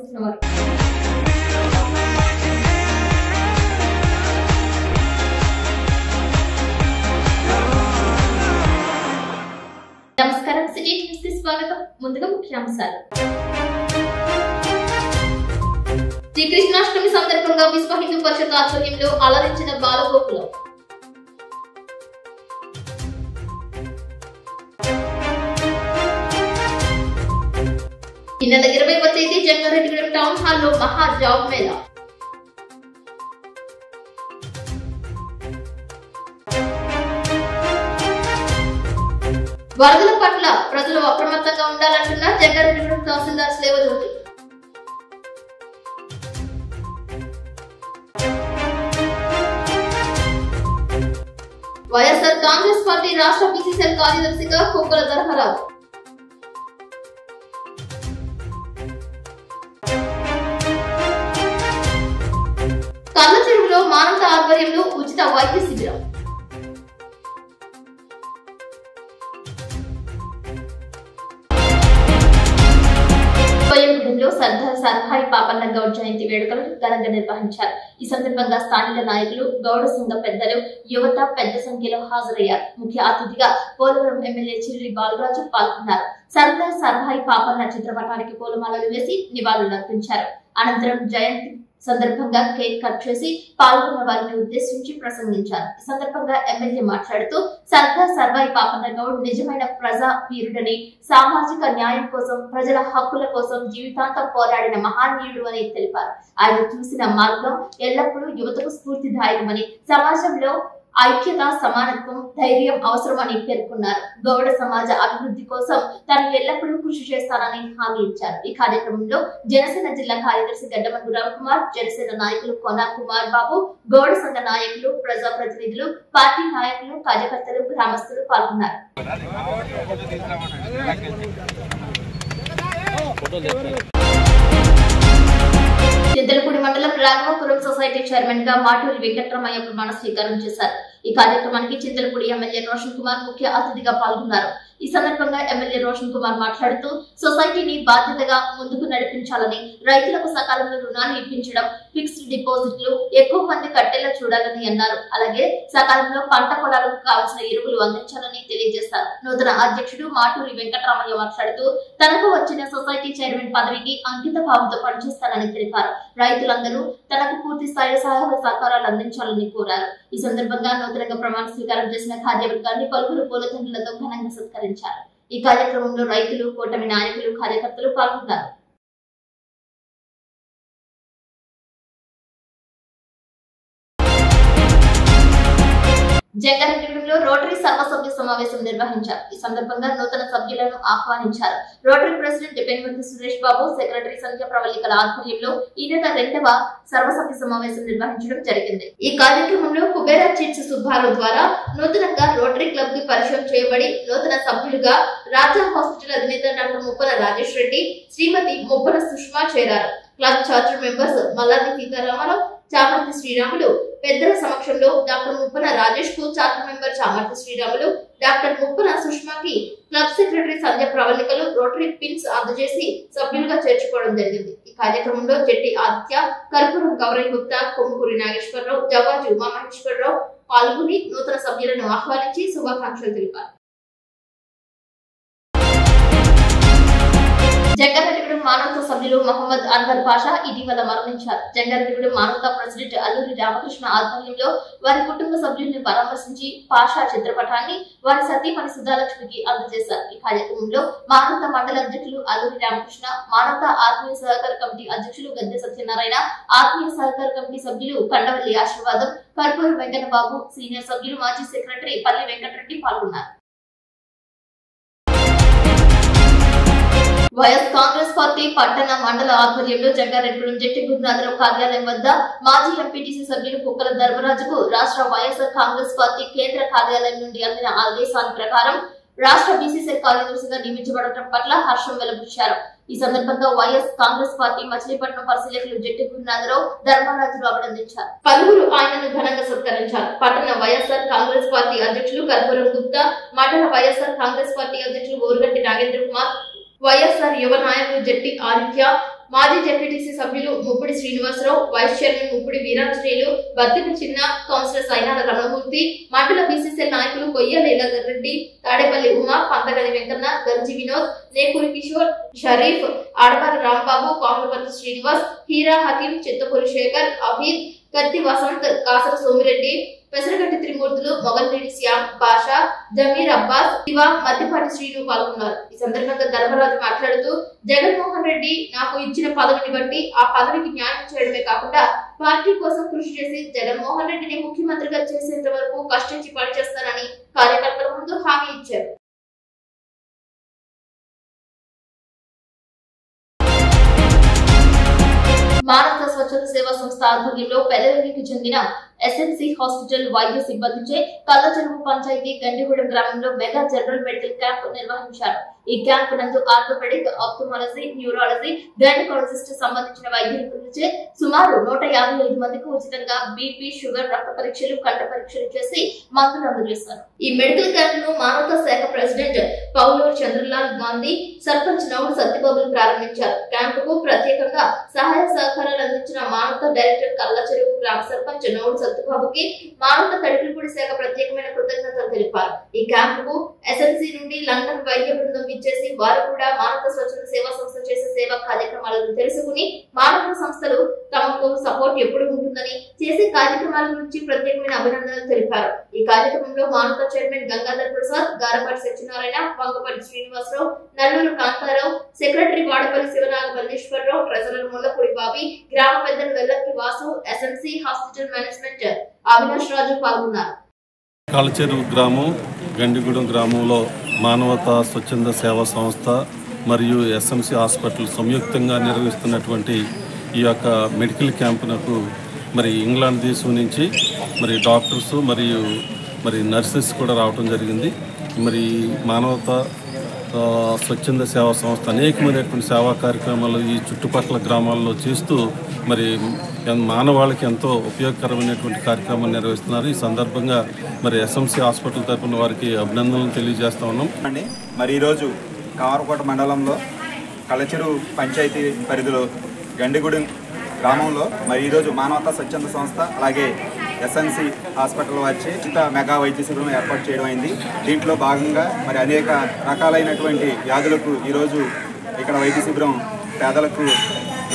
నిర్వహిస్తున్నారు. నమస్కారం, city news కి స్వాగతం. ముందుగా ముఖ్యాంశాలు. శ్రీకృష్ణాష్టమి సందర్భంగా విశ్వ హిందూ పరిషత్ ఆధ్వర్యంలో అలరించిన బాలగోకులం. ఈ నెల 20వ తేదీ జంగారెడ్డిగూడెం టౌన్ హాల్లో మహా జాబ్ మేళా. వరదల పట్ల ప్రజలు అప్రమత్తంగా ఉండాలంటున్న జంగారెడ్డిగూడెం తహసీల్దార్ సేవజ్యోతి. వైఎస్ఆర్ కాంగ్రెస్ పార్టీ రాష్ట్ర బీసీసీఎల్ కార్యదర్శిగా కొక్కల ధర్మరాజు. కళ్ళ చెరువులో మానవత ఆధ్వర్యంలో ఉచిత వైద్య శిబిరం. కోయంగూడెంలో సర్దార్ సర్వాయి పాపన్న గౌడ్ జయంతి వేడుకలు ఘనంగా నిర్వహించారు. ఈ సందర్భంగా స్థానిక నాయకులు, గౌడ సంఘ పెద్దలు, యువత పెద్ద సంఖ్యలో హాజరయ్యారు. ముఖ్య అతిథిగా పోలవరం ఎమ్మెల్యే చిర్రి బాలరాజు పాల్గొన్నారు. సర్దార్ సర్వాయి పాపన్న చిత్రపటానికి పూలమాలలు వేసి నివాళులర్పించారు. అనంతరం జయంతి సందర్భంగా కేక్ కట్ చేసి పాల్గొన్న వారిని ఉద్దేశించి ప్రసంగించారు. ఈ సందర్భంగా ఎమ్మెల్యే మాట్లాడుతూ సర్దార్ సర్వాయి పాపన్న గౌడ్ నిజమైన ప్రజా వీరుడని, సామాజిక న్యాయం కోసం, ప్రజల హక్కుల కోసం జీవితాంతం పోరాడిన మహానీయుడు అని తెలిపారు. ఆయన చూసిన మార్గం ఎల్లప్పుడూ యువతకు స్ఫూర్తిదాయకమని, సమాజంలో ఐక్యత, సమానత్వం, ధైర్యం అవసరమని పేర్కొన్నారు. గౌడ సమాజ అభివృద్ధి కోసం తాను ఎల్లప్పుడూ కృషి చేస్తానని హామీ ఇచ్చారు. ఈ కార్యక్రమంలో జనసేన జిల్లా కార్యదర్శి గడ్డమంగు రవికుమార్, జనసేన నాయకులు కొన కుమార్ బాబు, గౌడ సంఘ నాయకులు, ప్రజాప్రతినిధులు, పార్టీ నాయకులు, కార్యకర్తలు, గ్రామస్తులు పాల్గొన్నారు. చింతలపూడి మండలం రాఘవపురం సొసైటీ చైర్మన్ గా మాటూరి వెంకట్రామయ్య ప్రమాణ స్వీకారం చేశారు. ఈ కార్యక్రమానికి చింతలపూడి ఎమ్మెల్యే రోషన్ కుమార్ ముఖ్య అతిథిగా పాల్గొన్నారు. ఈ సందర్భంగా ఎమ్మెల్యే రోషన్ కుమార్ మాట్లాడుతూ సొసైటీని బాధ్యతగా ముందుకు నడిపించాలని, రైతులకు సకాలంలో రుణాలు ఇప్పించడం, ఫిక్స్డ్ డిపాజిట్లు ఎక్కువ మంది కట్టేలా చూడాలని అన్నారు. అలాగే సకాలంలో పంట పొలాలకు కావాల్సిన ఎరువులు అందించాలని తెలియజేశారు. నూతన అధ్యక్షుడు మాటూరి వెంకట్రామయ్య మాట్లాడుతూ తనకు వచ్చిన సొసైటీ చైర్మన్ పదవికి అంకిత భావంతో పనిచేస్తారని తెలిపారు. రైతులందరూ తనకు పూర్తి స్థాయి సహాయ సహకారాలు అందించాలని కోరారు. ఈ సందర్భంగా నూతనంగా ప్రమాణ స్వీకారం చేసిన కార్యవర్గాన్ని పలువురు పూలదండలతో ఘనంగా సత్కరించారు. ఈ కార్యక్రమంలో రైతులు, కూటమి నాయకులు, కార్యకర్తలు పాల్గొన్నారు. జంగారెడ్డిగూడెంలో రోటరీ సర్వసభ్య సమావేశం నిర్వహించారు. ఈ సందర్భంగా నూతన సభ్యులను ఆహ్వానించారు. Rotary president Penumarthi Suresh Babu, secretary సంఖ్య ప్రవళికల ఆధ్వర్యంలో ఈ నెల 2వ సర్వసభ్య సమావేశం నిర్వహించడం జరిగింది. ఈ కార్యక్రమంలో కుబేరా చిట్స్ సుబ్బారావు ద్వారా నూతనంగా రోటరీ క్లబ్ కి పరిచయం చేయబడి నూతన సభ్యులుగా రాజా హాస్పిటల్ అధినేత డాక్టర్ ముప్పన రాజేష్ రెడ్డి, శ్రీమతి ముప్పన సుష్మా చేరారు. Club charter members Malladi Sitaramarao, Chamarthi Sriramulu పెద్దల సమక్షంలో డాక్టర్ ముప్పన రాజేష్ కు, charter member Chamarthi Sriramulu, doctor Muppana సుష్మాకి క్లబ్ సెక్రటరీ సంధ్య ప్రవళికలు రోటరీ పిన్స్ అందజేసి సభ్యులుగా చేర్చుకోవడం జరిగింది. ఈ కార్యక్రమంలో జెట్టి ఆదిత్య, కర్పూరం గౌరవ్ గుప్తా, కొమ్ముకూరి నాగేశ్వరరావు, జవాజు ఉమామహేశ్వరరావు పాల్గొని నూతన సభ్యులను ఆహ్వానించి శుభాకాంక్షలు తెలిపారు. జంగారెడ్డిగూడెం మానవతా సభ్యులు మహమ్మద్ అన్వర్ పాషా ఇటీవల మరణించారు. జంగారెడ్డిగూడెం మానవతా ప్రెసిడెంట్ అల్లూరి రామకృష్ణ ఆధ్వర్యంలో వారి కుటుంబ సభ్యుల్ని పరామర్శించి పాషా చిత్రపటాన్ని వారి సతీమణి సుధాలక్ష్మికి అందజేశారు. ఈ కార్యక్రమంలో మానవతా మండల అధ్యక్షులు అల్లూరి రామకృష్ణ, మానవతా ఆత్మీయ సహకార కమిటీ అధ్యక్షులు గద్దె సత్యనారాయణ, ఆత్మీయ సహకార కమిటీ సభ్యులు కండవల్లి ఆశీర్వాదం, కర్పూర వెంకన్నబాబు, సీనియర్ సభ్యులు మాజీ సెక్రటరీ పల్లి వెంకటరెడ్డి పాల్గొన్నారు. వైఎస్ కాంగ్రెస్ పార్టీ పట్టణ మండల ఆధ్వర్యంలో జంగారెడ్డిగూడెం జెట్టి గురునాథరావు కార్యాలయం వద్ద మాజీ ఎంపీటీసీ సభ్యులు కుక్కల ధర్మరాజుకు రాష్ట్ర వైఎస్ఆర్ కాంగ్రెస్ పార్టీ కేంద్ర కార్యాలయం నుండి అందిన ఆదేశాల ప్రకారం రాష్ట్ర బీసీసీఎల్ కార్యదర్శిగా నియమించబడటం పట్ల హర్షం వెలుబుచ్చారు. ఈ సందర్భంగా వైఎస్ కాంగ్రెస్ పార్టీ మచిలీపట్నం పరిశీలకులు జెట్టి గురునాథరావు ధర్మరాజును అభినందించారు. పలువురు ఆయనను ఘనంగా సత్కరించారు. పట్టణ వైఎస్ఆర్ కాంగ్రెస్ పార్టీ అధ్యక్షులు కర్పూరం గుప్తా, మండల వైఎస్ఆర్ కాంగ్రెస్ పార్టీ అధ్యక్షులు ఓరుగంటి నాగేంద్ర కుమార్, వైఎస్ఆర్ యువ నాయకులు జెట్టి ఆదిత్య, మాజీ జెడ్పీటీసీ సభ్యులు ముప్పిడి శ్రీనివాసరావు, వైస్ చైర్మన్ ముప్పిడి వీరాంజనేయులు, బత్తిని చిన్న, కౌన్సిలర్ సైనాల రమణమూర్తి, మండల బీసీసీఎల్ నాయకులు కొయ్య లీలాధర్రెడ్డి, తాడేపల్లి ఉమా, పంతగడి వెంకన్న, గంజి వినోద్, నేకూరి కిషోర్, షరీఫ్, ఆడవారి రాంబాబు, కామలపర్తి శ్రీనివాస్, హీరా హకీం, చిత్తపూరి శేఖర్, అఫీద్, కత్తి వసంత్, కాసర సోమిరెడ్డి, పెసరగట్టి త్రిమూర్తులు, మొగల్రెడ్డి శ్యామ్, బాషా, జమీర్ అబ్బాస్, శివ, మద్దిపాటి శ్రీను పాల్గొన్నారు. ఈ సందర్భంగా ధర్మరాజు మాట్లాడుతూ, జగన్మోహన్ రెడ్డి నాకు ఇచ్చిన పదవిని బట్టి ఆ పదవికి న్యాయం చేయడమే కాకుండా పార్టీ కోసం కృషి చేసి జగన్మోహన్ రెడ్డిని ముఖ్యమంత్రిగా చేసేంత వరకు కష్టించి పనిచేస్తానని కార్యకర్తల ముందు హామీ ఇచ్చారు. మానవ స్వచ్ఛంద సేవా సంస్థ ఆధ్వర్యంలో పెదవేలికి చెందిన ఎస్ఎంసి హాస్పిటల్ వైద్య సిబ్బందిచే కల్లచెరువు పంచాయతీ గండిగూడెం గ్రామంలో మెగా జనరల్ మెడికల్ క్యాంప్ నిర్వహించారు. ఈ క్యాంప్ నందు ఆర్థోపెడిక్, ఆప్థమాలజీ, న్యూరాలజీ, గైనకాలజిస్ట్ సంబంధించిన వైద్య నిపుణులచే సుమారు 155 మందికి ఉచితంగా బీపీ, షుగర్, రక్త పరీక్షలు, కంట పరీక్షలు చేసి మందులు అందజేశారు. ఈ మెడికల్ క్యాంప్ ను మానవతా శాఖ ప్రెసిడెంట్ పౌలూరు చంద్రలాల్ గాంధీ, సర్పంచ్ నౌడు సత్యబాబులు ప్రారంభించారు. క్యాంపుకు ప్రత్యేకంగా సహాయ సహకారాలు అందించిన మానవతా డైరెక్టర్ కల్లచెరువు గ్రామ సర్పంచ్ నౌడు సత్యబాబుకి మానవతా తడిపిపూడి శాఖ ప్రత్యేకమైన కృతజ్ఞతలు తెలిపారు. ఈ క్యాంపుకు ఎస్ఎంసీ నుండి లండన్ వైద్య బృందం ఇచ్చేసి వారు కూడా మానవతా స్వచ్ఛంద సేవా సంస్థ చేసే సేవా కార్యక్రమాలను తెలుసుకుని మానవ సంస్థలు తమకు సపోర్ట్ ఎప్పుడు ఉంటుందని చేసే కార్యక్రమాల గురించి ప్రత్యేకమైన అభినందనలు తెలిపారు. ఈ కార్యక్రమంలో Manavata chairman Gangadhar Prasad, Garapati Satyanarayana, Vangapalli Srinivasarao, Nalluru Kantharao, secretary Vadapalli Sivanaga Malleswararao, treasurer Mullapudi Bobby, గ్రామ పెద్దలు Vellakki Vasu, SMC hospital management Avinash Raju పాల్గొన్నారు. కల్లచెరువు గ్రామం, గండిగూడెం గ్రామంలో మానవతా స్వచ్ఛంద సేవా సంస్థ మరియు ఎస్ఎంసి హాస్పిటల్ సంయుక్తంగా నిర్వహిస్తున్నటువంటి ఈ యొక్క మెడికల్ క్యాంపునకు మరి ఇంగ్లాండ్ దేశం నుంచి మరి డాక్టర్స్ మరియు నర్సెస్ కూడా రావడం జరిగింది. మరి మానవతా స్వచ్ఛంద సేవా సంస్థ అనేకమైనటువంటి సేవా కార్యక్రమాలు ఈ చుట్టుపక్కల గ్రామాల్లో చేస్తూ మరి మానవాళికి ఎంతో ఉపయోగకరమైనటువంటి కార్యక్రమాలు నిర్వహిస్తున్నారు. ఈ సందర్భంగా మరి ఎస్ఎంసి హాస్పిటల్ తరఫున వారికి అభినందనలు తెలియజేస్తా ఉన్నాం. మరి ఈరోజు కామరకోట మండలంలో కల్లచెరువు పంచాయతీ పరిధిలో గండిగూడెం గ్రామంలో మరి ఈరోజు మానవతా స్వచ్ఛంద సంస్థ అలాగే ఎస్ఎన్సి హాస్పిటల్ వచ్చి ఉచిత మెగా వైద్య శిబిరం ఏర్పాటు చేయడం అయింది. దీంట్లో భాగంగా మరి అనేక రకాలైనటువంటి వ్యాధులకు ఈరోజు ఇక్కడ వైద్య శిబిరం పేదలకు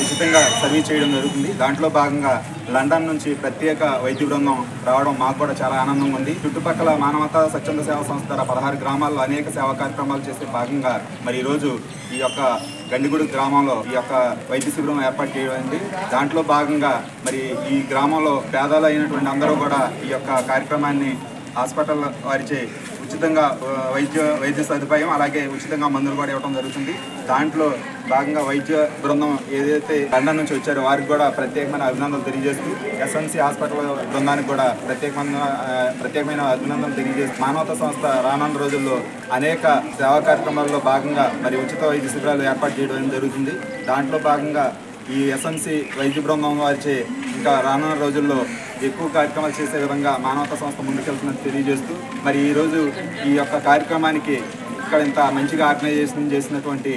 ఉచితంగా సర్వీస్ చేయడం జరుగుతుంది. దాంట్లో భాగంగా లండన్ నుంచి ప్రత్యేక వైద్య బృందం రావడం మాకు కూడా చాలా ఆనందంగా ఉంది. చుట్టుపక్కల మానవతా స్వచ్ఛంద సేవా సంస్థ ద్వారా 16 గ్రామాల్లో అనేక సేవా కార్యక్రమాలు చేసే భాగంగా మరి ఈరోజు ఈ యొక్క గండిగూడెం గ్రామంలో ఈ యొక్క వైద్య శిబిరం ఏర్పాటు చేయడం. దాంట్లో భాగంగా మరి ఈ గ్రామంలో పేదలు అయినటువంటి అందరూ కూడా ఈ యొక్క కార్యక్రమాన్ని హాస్పిటల్ వారిచే ఉచితంగా వైద్య సదుపాయం అలాగే ఉచితంగా మందులు కూడా ఇవ్వడం జరుగుతుంది. దాంట్లో భాగంగా వైద్య బృందం ఏదైతే లండన్ నుంచి వచ్చారో వారికి కూడా ప్రత్యేకమైన అభినందనలు తెలియజేస్తూ ఎస్ఎంసి హాస్పిటల్ బృందానికి కూడా ప్రత్యేకమైన అభినందనలు తెలియజేస్తూ మానవతా సంస్థ రానున్న రోజుల్లో అనేక సేవా కార్యక్రమాల్లో భాగంగా మరి ఉచిత వైద్య శిబిరాలు ఏర్పాటు చేయడం జరుగుతుంది. దాంట్లో భాగంగా ఈ ఎస్ఎంసి వైద్య బృందం వారిచే ఇంకా రానున్న రోజుల్లో ఎక్కువ కార్యక్రమాలు చేసే విధంగా మానవతా సంస్థ ముందుకెళ్తున్నట్టు తెలియజేస్తూ మరి ఈరోజు ఈ యొక్క కార్యక్రమానికి ఇక్కడ ఇంత మంచిగా ఆర్గనైజేషన్ చేసినటువంటి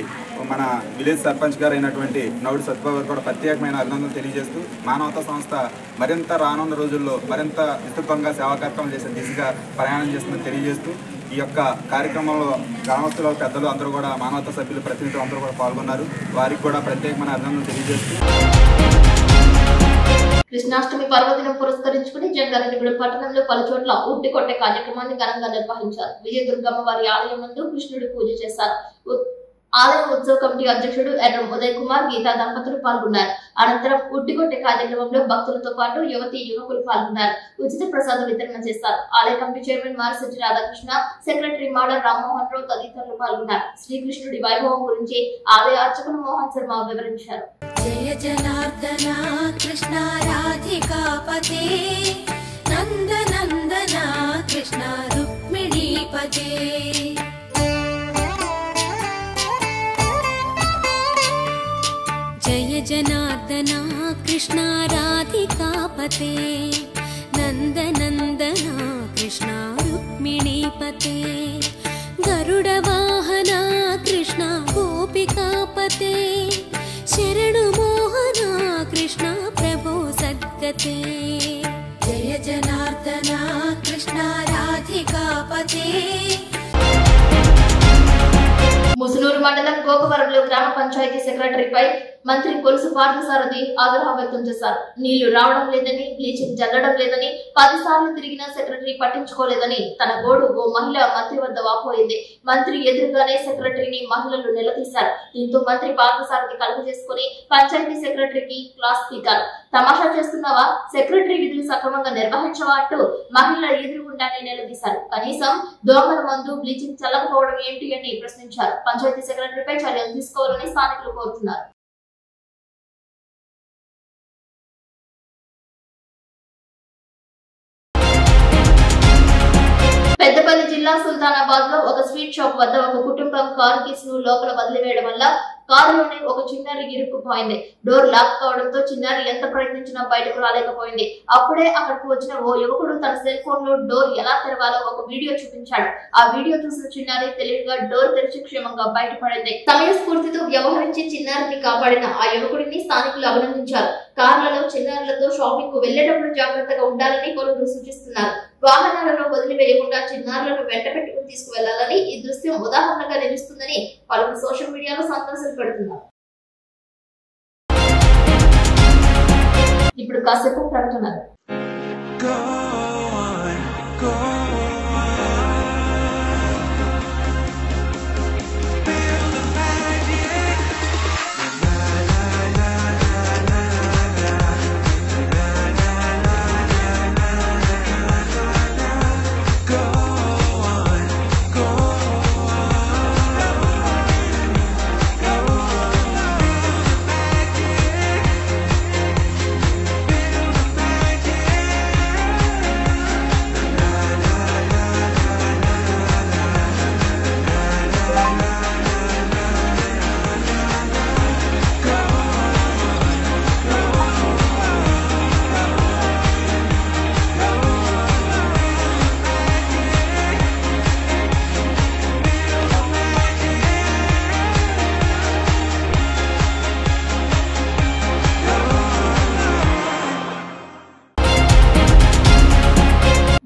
మన విలేజ్ సర్పంచ్ గారు అయినటువంటి నౌడు సత్యబాబు కూడా ప్రత్యేకమైన అభినందనలు తెలియజేస్తూ మానవతా సంస్థ మరింత రానున్న రోజుల్లో మరింత విస్తృతంగా సేవా కార్యక్రమాలు చేసే దిశగా ప్రయాణం చేస్తుందని తెలియజేస్తూ ఈ యొక్క కార్యక్రమంలో గ్రామస్తుల పెద్దలు అందరూ కూడా మానవతా సభ్యులు ప్రతినిధులు అందరూ కూడా పాల్గొన్నారు. వారికి కూడా ప్రత్యేకమైన అభినందనలు తెలియజేస్తూ కృష్ణాష్టమి పర్వదినం పురస్కరించుకుని జంగారెడ్డిగూడెం పట్టణంలో పలు చోట్ల ఉట్టి కొట్టే కార్యక్రమాన్ని ఘనంగా నిర్వహించారు. విజయదుర్గమ్మ వారి ఆలయం ముందు కృష్ణుడి పూజ చేశారు. ఆలయ ఉత్సవ కమిటీ అధ్యక్షుడు ఎర్రం ఉదయ్ కుమార్, గీతా దంపతులు పాల్గొన్నారు. అనంతరం ఉట్టికొట్టే కార్యక్రమంలో భక్తులతో పాటు యువకులు పాల్గొన్నారు. ఉచిత ప్రసాదం వితరణ చేశారు. ఆలయ కమిటీ చైర్మన్ మారశెట్టి రాధాకృష్ణ, సెక్రటరీ మాడ రామ్మోహన్ రావు తదితరులు పాల్గొన్నారు. శ్రీకృష్ణుడి వైభవం గురించి ఆలయ అర్చకులు మోహన్ శర్మ వివరించారు. జయ జనార్దన కృష్ణ రాధికాపతే నందనందన కృష్ణ రుక్మిణీపతే జయ జనార్దన కృష్ణ రాధికాపతే నందనందన కృష్ణ రుక్మిణీపతే గరుడ వాహన కృష్ణ గోపికాపతే శరణు पते जय जनार्दना कृष्ण राधिकापते ముసునూరు మండలం గోకవరంలో గ్రామ పంచాయతీ సెక్రటరీపై మంత్రి కొలుసు పార్థసారథి ఆగ్రహం వ్యక్తం చేశారు. నీళ్లు రావడం లేదని, బ్లీచింగ్ చల్లడం లేదని 10 సార్లు తిరిగిన సెక్రటరీ పట్టించుకోలేదని తన గోడు ఓ మహిళ మంత్రి వద్ద వాపోయింది. మంత్రి ఎదురుగానే సెక్రటరీని మహిళలు నిలదీశారు. దీంతో మంత్రి పార్థసారథి కలుగు చేసుకుని పంచాయతీ సెక్రటరీకి క్లాస్ స్పీకర్ తమాషా చేస్తున్నావా, సెక్రటరీ విధులు సక్రమంగా నిర్వహించవా అంటూ మహిళ ఎదురుగుండానే నిలదీశారు. కనీసం దోమల మందు, బ్లీచింగ్ చల్లకపోవడం ఏంటి అని ప్రశ్నించారు. పంచాయతీ సెక్రటరీపై చర్యలు తీసుకోవాలని స్థానికులు కోరుతున్నారు. పెద్దపల్లి జిల్లా సుల్తానాబాద్ లో ఒక స్వీట్ షాప్ వద్ద ఒక కుటుంబం కారు కీస్ ను లోపల వదిలివేయడం వల్ల కారులోనే ఒక చిన్నారి ఇరుక్కుపోయింది. డోర్ లాక్ కావడంతో చిన్నారి ఎంత ప్రయత్నించినా బయటకు రాలేకపోయింది. అప్పుడే అక్కడికి వచ్చిన ఓ యువకుడు తన సెల్ ఫోన్ లో డోర్ ఎలా తెరవాలో ఒక వీడియో చూపించాడు. ఆ వీడియో చూసిన చిన్నారి తెలివిగా డోర్ తెరిచి క్షేమంగా బయటపడింది. సమయస్ఫూర్తితో వ్యవహరించి చిన్నారిని కాపాడిన ఆ యువకుడిని స్థానికులు అభినందించారు. కార్లలో చిన్నారులతో షాపింగ్ కు వెళ్లేటప్పుడు జాగ్రత్తగా ఉండాలని పలువురు సూచిస్తున్నారు. వాహనాలలో వదిలివేయకుండా చిన్నారులను వెంట పెట్టుకుని తీసుకువెళ్లాలని ఈ దృశ్యం ఉదాహరణగా నిలుస్తుందని పలువురు సోషల్ మీడియాలో సంతోషాలు పెడుతున్నారు. ఇప్పుడు కాసేపు ప్రకటనలు.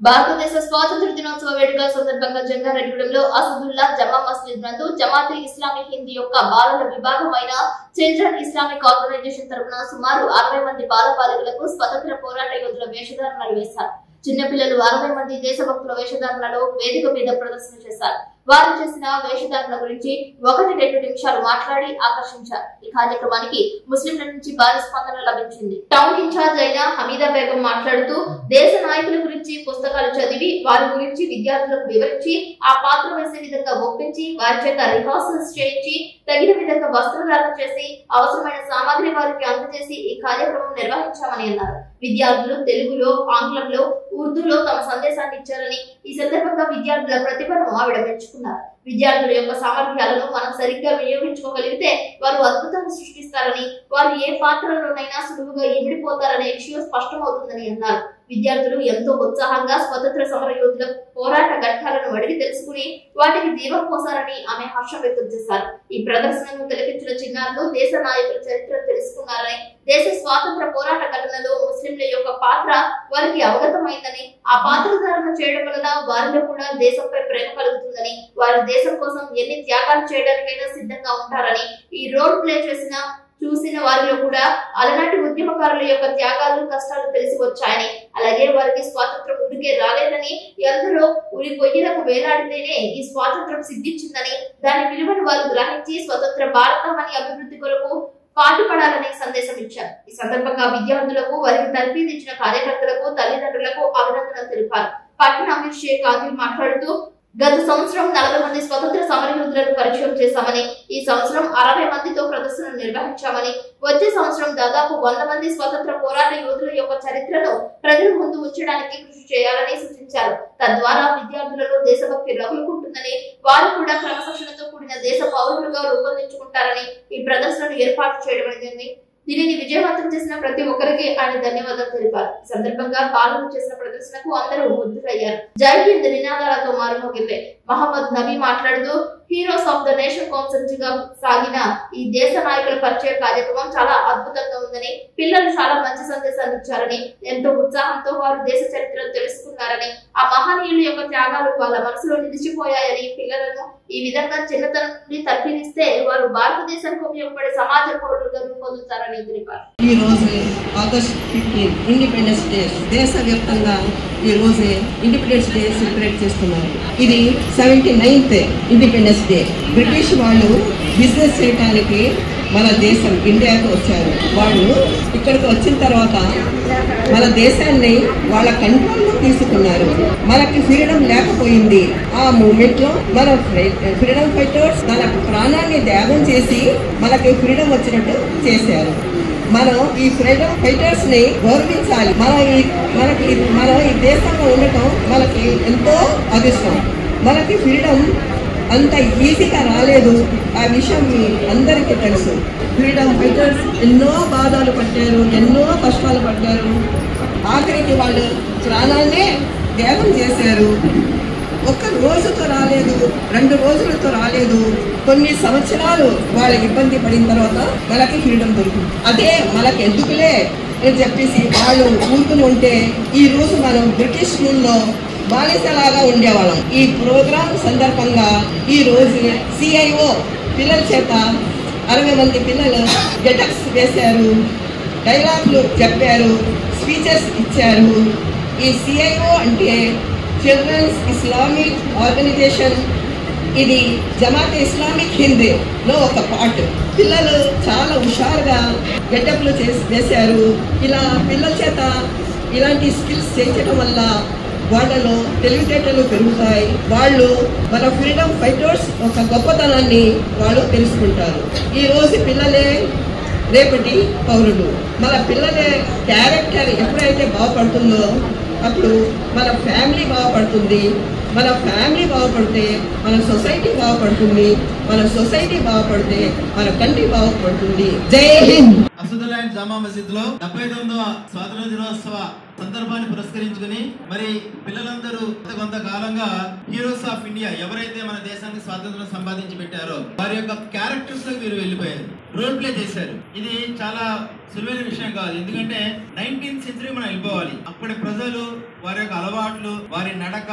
భారతదేశ స్వాతంత్ర దినోత్సవ వేడుకల సందర్భంగా జంగారెడ్డిగూడెంలో అసదుల్లా జమా మస్జిద్ నందు జమాతే ఇస్లామీ హిందీ యొక్క బాలల విభాగమైన చిల్డ్రన్ ఇస్లామిక్ ఆర్గనైజేషన్ తరఫున సుమారు 60 మంది బాలబాలికలకు స్వతంత్ర పోరాట యోధుల వేషధారణలు వేశారు. చిన్నపిల్లలు 60 మంది దేశభక్తుల వేషధారణలో వేదిక మీద ప్రదర్శన చేశారు. వారు చేసిన వేషధారణ గురించి 1-2 నిమిషాలు మాట్లాడి ఆకర్షించారు. ఈ కార్యక్రమానికి ముస్లింల నుంచి భారీ స్పందన లభించింది. టౌన్ ఇన్ఛార్జ్ అయిన హమీదా బేగం మాట్లాడుతూ దేశ నాయకుల గురించి పుస్తకాలు చదివి వారి గురించి విద్యార్థులకు వివరించి ఆ పాత్ర వేసే విధంగా ఒప్పించి వారి చేత రిహార్సల్స్ చేయించి తగిన విధంగా వస్త్రధారణ చేసి అవసరమైన సామాగ్రి వారికి అందజేసి ఈ కార్యక్రమం నిర్వహించామని అన్నారు. విద్యార్థులు తెలుగులో, ఆంగ్లంలో, ఉర్దూలో తమ సందేశాన్ని ఇచ్చారని ఈ సందర్భంగా విద్యార్థుల ప్రతిభను ఆవిడ మెచ్చుకున్నారు. విద్యార్థుల యొక్క సామర్థ్యాలను మనం సరిగ్గా వినియోగించుకోగలిగితే వారు అద్భుతాన్ని సృష్టిస్తారని, వారు ఏ పాత్రలోనైనా సులువుగా ఇమిడిపోతారనే విషయం స్పష్టమవుతుందని అన్నారు. విద్యార్థులు ఎంతో ఉత్సాహంగా స్వతంత్ర సమర యోధుల పోరాట ఘట్టాలను అడిగి తెలుసుకుని వాటికి దీపం పోసారని ఆమె హర్షం వ్యక్తం చేశారు. ఈ ప్రదర్శనను తిలకించిన చిన్నారులు దేశ నాయకుల చరిత్ర తెలుసుకున్నారని, దేశ స్వాతంత్ర పోరాట ఘటనలో ముస్లింల యొక్క పాత్ర వారికి అవగతమైందని, ఆ పాత్ర ధారణ చేయడం వలన వారిలో కూడా దేశంపై ప్రేమ కలుగుతుందని, వారి దేశం కోసం ఎన్ని త్యాగాలు చేయడానికైనా సిద్ధంగా ఉంటారని, ఈ రోల్ ప్లే చూసిన వారిలో కూడా అలనాటి ఉద్యమకారుల యొక్క త్యాగాలు, కష్టాలు తెలిసి వచ్చాయని, అలాగే వారికి స్వాతంత్రం ఊరికే రాలేదని, ఎందరో ఉరి కొయ్యలకు వేలాడితేనే ఈ స్వాతంత్రం సిద్ధించిందని, దాని విలువను వారు గ్రహించి స్వతంత్ర భారతాన్ని అభివృద్ధి కొరకు పాటుపడాలని సందేశం ఇచ్చారు. ఈ సందర్భంగా విద్యార్థులకు, వారికి తర్ఫీదిచ్చిన కార్యకర్తలకు, తల్లిదండ్రులకు అభినందనలు తెలిపారు. పట్టణ అమీర్ షేక్ ఆదిల్ మాట్లాడుతూ గత సంవత్సరం 40 మంది స్వతంత్ర సమరయోధులను పరిచయం చేశామని, ఈ సంవత్సరం 60 మందితో ప్రదర్శన నిర్వహించామని, వచ్చే సంవత్సరం దాదాపు 100 మంది స్వతంత్ర పోరాట యోధుల యొక్క చరిత్రను ప్రజల ముందు ఉంచడానికి కృషి చేయాలని సూచించారు. తద్వారా విద్యార్థులలో దేశభక్తి రగులుకుంటుందని, వారు కూడా క్రమశిక్షణతో కూడిన దేశ పౌరులుగా రూపొందించుకుంటారని ఈ ప్రదర్శనను ఏర్పాటు చేయడం జరిగింది. దీనిని విజయవంతం చేసిన ప్రతి ఒక్కరికి ఆయన ధన్యవాదాలు తెలిపారు. ఈ సందర్భంగా బాలలు చేసిన ప్రదర్శనకు అందరూ ముగ్ధులయ్యారు. జై హింద్ నినాదాలతో మారుమోగింది. మహమ్మద్ నబీ మాట్లాడుతూ heroes of the nation concept గా సాగిన ఈ దేశ నాయకుల పరిచయ కార్యక్రమం చాలా అద్భుతంగా ఉందని, పిల్లలు చాలా మంచి సందేశాలు ఇచ్చారని, ఎంతో ఉత్సాహంతో వారు దేశ చరిత్రను తెలుసుకున్నారని, ఆ మహనీయుల యొక్క త్యాగాలు వాళ్ళ మనసులో నిలిచిపోయాయని, పిల్లలను ఈ విధంగా చిన్నతనం నుండి తర్ఫీదిస్తే వారు భారతదేశానికి ఉపయోగపడే సమాజ పౌరులుగా రూపొందుతారని తెలిపారు. ఈ రోజు ఆగస్ట్ 15 ఇండిపెండెన్స్ డే దేశవ్యాప్తంగా ఈ రోజు ఇండిపెండెన్స్ డే సెలబ్రేట్ చేస్తున్నారు. ఇది 79th ఇండిపెండెన్స్ డే. బ్రిటిష్ వాళ్ళు బిజినెస్ చేయడానికి మన దేశం ఇండియాకు వచ్చారు. వాళ్ళు ఇక్కడికి వచ్చిన తర్వాత మన దేశాన్ని వాళ్ళ కంట్రోల్లో తీసుకున్నారు. మనకి ఫ్రీడమ్ లేకపోయింది. ఆ మూమెంట్ లో మన ఫ్రీడమ్ ఫైటర్స్ తన ప్రాణాన్ని త్యాగం చేసి మనకి ఫ్రీడమ్ వచ్చినట్టు చేశారు. మనం ఈ ఫ్రీడమ్ ఫైటర్స్ ని గౌరవించాలి. మనం ఈ దేశంలో ఉండటం మనకి ఎంతో అదృష్టం. మనకి ఫ్రీడమ్ అంత ఈజీగా రాలేదు. ఆ విషయం మీ అందరికీ తెలుసు. ఫ్రీడమ్ ఫైటర్స్ ఎన్నో బాధలు పడ్డారు, ఎన్నో కష్టాలు పడ్డారు. ఆఖరికి వాళ్ళు ప్రాణాన్నే త్యాగం చేశారు. ఒక్క రోజుతో రాలేదు, 2 రోజులతో రాలేదు. కొన్ని సంవత్సరాలు వాళ్ళు ఇబ్బంది పడిన తర్వాత వాళ్ళకి ఫ్రీడమ్ దొరికింది. అదే మనకి ఎందుకులే అని చెప్పేసి వాళ్ళు ఊరుకుని ఉంటే ఈ రోజు మనం బ్రిటిష్ రూల్లో బానిసలాగా ఉండేవాళ్ళం. ఈ ప్రోగ్రాం సందర్భంగా ఈ రోజు CIO పిల్లల చేత 60 మంది పిల్లలు గెటప్స్ వేశారు, డైలాగులు చెప్పారు, స్పీచెస్ ఇచ్చారు. ఈ CIO అంటే చిల్డ్రన్స్ ఇస్లామిక్ ఆర్గనైజేషన్. ఇది జమాత్ ఇస్లామిక్ హింద్ లో ఒక పార్ట్. పిల్లలు చాలా హుషారుగా గెటప్లు వేశారు. ఇలా పిల్లల చేత ఇలాంటి స్కిల్స్ చేయించడం వల్ల వాళ్ళలో తెలివితేటలు పెరుగుతాయి. వాళ్ళు మన ఫ్రీడమ్ ఫైటర్స్ ఒక గొప్పతనాన్ని వాళ్ళు తెలుసుకుంటారు. ఈ రోజు పిల్లలే రేపటి పౌరులు. మన పిల్లలే క్యారెక్టర్ ఎప్పుడైతే బాగుపడుతుందో అప్పుడు మన ఫ్యామిలీ బాగుపడుతుంది. మన ఫ్యామిలీ బాగుపడితే మన సొసైటీ బాగుపడుతుంది. మన సొసైటీ బాగుపడితే మన కంట్రీ బాగుపడుతుంది. జై హింద్. అసదులైన జామా మసీద్ లో 79వ స్వాతంత్ర దినోత్సవ సందర్భాన్ని పురస్కరించుకుని మరి పిల్లలందరూ కొంతకాలంగా హీరోస్ ఆఫ్ ఇండియా ఎవరైతే మన దేశానికి స్వాతంత్రం సంపాదించి పెట్టారో వారి యొక్క క్యారెక్టర్స్ లో వీరు వెళ్ళిపోయారు, రోల్ ప్లే చేశారు. ఇది చాలా సులువైన విషయం కాదు. ఎందుకంటే 19th సెంచరీ మనం వెళ్ళిపోవాలి. అప్పటి ప్రజలు వారి యొక్క అలవాట్లు, వారి నడక,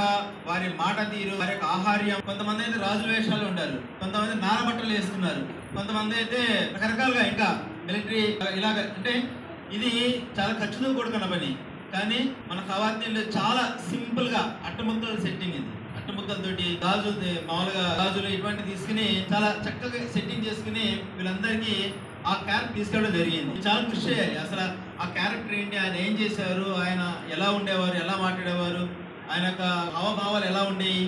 వారి మాట తీరు, వారి యొక్క ఆహార్యం. కొంతమంది అయితే రాజుల వేషాలు ఉంటారు, కొంతమంది నారబట్టలు వేసుకున్నారు, కొంతమంది అయితే రకరకాలుగా ఇంకా మిలిటరీ ఇలాగ. అంటే ఇది చాలా ఖర్చుతో కూడుకున్న పని. కానీ మన ఖవాతీన్లు చాలా సింపుల్ గా అట్టముక్కల సెట్టింగ్. ఇది అట్టముక్కలతోటి మామూలుగా గాజులు ఇటువంటి తీసుకుని చాలా చక్కగా సెట్టింగ్ చేసుకుని వీళ్ళందరికీ ఆ క్యారెక్టర్ తీసుకెళ్ళడం జరిగింది. చాలా కృషి చేయాలి. అసలు ఆ క్యారెక్టర్ ఏంటి, ఆయన ఏం చేశారు, ఆయన ఎలా ఉండేవారు, ఎలా మాట్లాడేవారు, ఆయన యొక్క హావభావాలు ఎలా ఉండేవి,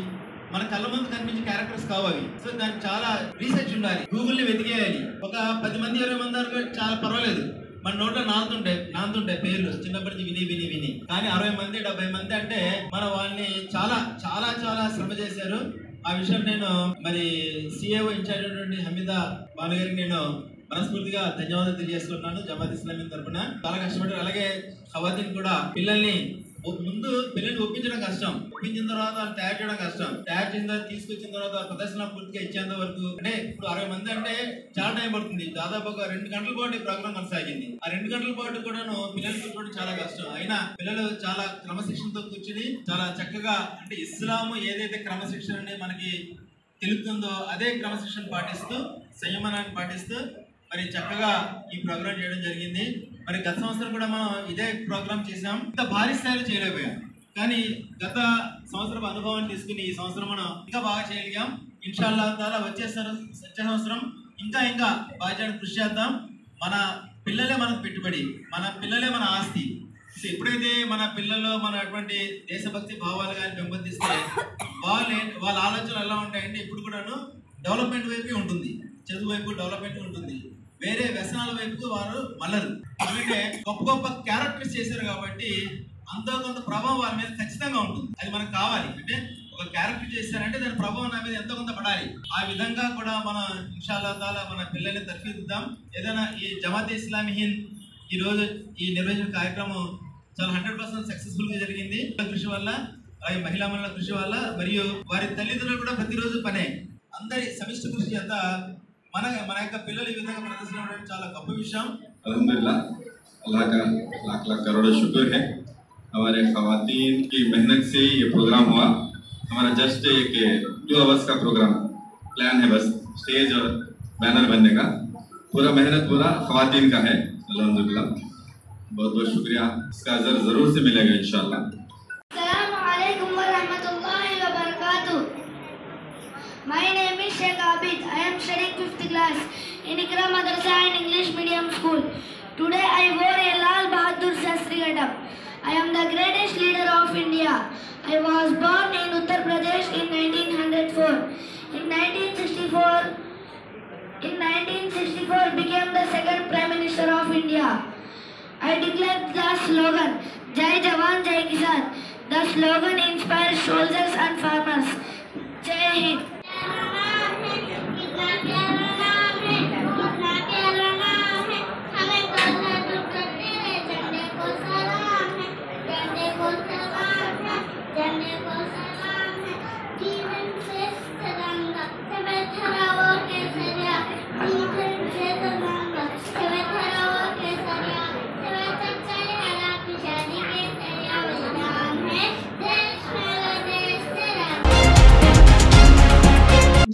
మన కళ్ళ ముందు కనిపించే క్యారెక్టర్స్ కావాలి. సో దానికి చాలా రీసెర్చ్ ఉండాలి, గూగుల్ ని వెతికేయాలి. ఒక 10 మంది 20 మంది వరకు చాలా పర్వాలేదు, మన నోట్లో నానుతుంటాయి పేర్లు చిన్నప్పటి నుంచి విని. కానీ 60 మంది 70 మంది అంటే మన వాళ్ళని చాలా చాలా చాలా శ్రమ చేశారు. ఆ విషయం నేను మరి CIO ఇన్ఛార్జ్ అయినటువంటి హమీదా భాను గారికి నేను మనస్ఫూర్తిగా ధన్యవాదాలు తెలియజేస్తున్నాను. జమాత్ ఇస్లామీ తరఫున చాలా కష్టపడ్డారు. అలాగే ఖవాతీన్ కూడా పిల్లల్ని ఒప్పించడం కష్టం, ఒప్పించిన తర్వాత తయారు చేయడం కష్టం. తయారు చేసిన తర్వాత తీసుకొచ్చిన తర్వాత ప్రదర్శన పూర్తిగా ఇచ్చేంత వరకు అంటే ఇప్పుడు 60 మంది అంటే చాలా టైం పడుతుంది. దాదాపు ఒక 2 గంటల పాటు ఈ ప్రోగ్రామ్ కొనసాగింది. ఆ 2 గంటల పాటు కూడాను పిల్లలు కూర్చోవడం చాలా కష్టం. అయినా పిల్లలు చాలా క్రమశిక్షణతో కూర్చుని చాలా చక్కగా అంటే ఇస్లాము ఏదైతే క్రమశిక్షణ మనకి తెలుపుతుందో అదే క్రమశిక్షణ పాటిస్తూ సంయమనాన్ని పాటిస్తూ మరి చక్కగా ఈ ప్రోగ్రామ్ చేయడం జరిగింది. మరి గత సంవత్సరం కూడా మనం ఇదే ప్రోగ్రామ్ చేసాం. ఇంత భారీ స్థాయిలో చేయలేకపోయాం, కానీ గత సంవత్సరం అనుభవాన్ని తీసుకుని ఈ సంవత్సరం మనం ఇంకా బాగా చేయగలిగాం. ఇన్షాల్లా తాలా వచ్చే సంవత్సరం ఇంకా బాగా చేయడానికి కృషి చేద్దాం. మన పిల్లలే మనకు పెట్టుబడి, మన పిల్లలే మన ఆస్తి. ఎప్పుడైతే మన పిల్లల్లో మన అటువంటి దేశభక్తి భావాలు కానీ పెంపొందిస్తే వాళ్ళ ఆలోచనలు ఎలా ఉంటాయంటే ఇప్పుడు కూడాను డెవలప్మెంట్ వైపు ఉంటుంది, చదువు వైపు డెవలప్మెంట్ ఉంటుంది, వేరే వ్యసనాల వైపు వారు మళ్ళరు. ఎందుకంటే గొప్ప క్యారెక్టర్స్ చేశారు కాబట్టి అంతో కొంత ప్రభావం వారి మీద ఖచ్చితంగా ఉంటుంది. అది మనకు కావాలి. అంటే ఒక క్యారెక్టర్ చేశారంటే దాని ప్రభావం నా మీద ఎంతో కొంత పడాలి. ఆ విధంగా కూడా మనం ఇన్షాల్లా తాలా మన పిల్లల్ని తర్ఫీదిద్దాం. ఏదైనా ఈ జమాతే ఇస్లామీ హింద్ ఈ రోజు ఈ నిర్వహించిన కార్యక్రమం చాలా 100% సక్సెస్ఫుల్ గా జరిగింది. కృషి వల్ల, అలాగే మహిళా మండల కృషి వల్ల, మరియు వారి తల్లిదండ్రులు కూడా ప్రతిరోజు పనే అందరి సమిష్టి కృషి చేత మన యొక్క పిల్లలు ఈ విధంగా ప్రదర్శించడం చాలా గొప్ప విషయం. अल्हम्दुलिल्लाह, अल्लाह का लाख लाख करोड़ शुक्र है. हमारे ख़वातीन की मेहनत से ये प्रोग्राम हुआ. हमारा जस्ट एक 2 आवर्स का प्रोग्राम प्लान है, बस स्टेज और बैनर बनने का. पूरा मेहनत पूरा ख़वातीन का है. अल्हम्दुलिल्लाह, बहुत बहुत शुक्रिया. इसका अजर ज़रूर से मिलेगा इंशाअल्लाह. अस्सलामु अलैकुम व रहमतुल्लाहि व बरकातुह. My name is Sheikh Abid. I am studying 5th class in Ikra Madrasa and English Medium School. Today I wore a Lal Bahadur Shastri getup. I am the greatest leader of India. I was born in Uttar Pradesh in 1904. In 1964 became the second Prime Minister of India. I declared the slogan Jai Jawan Jai Kisan. The slogan inspires soldiers and farmers. Jai Hind.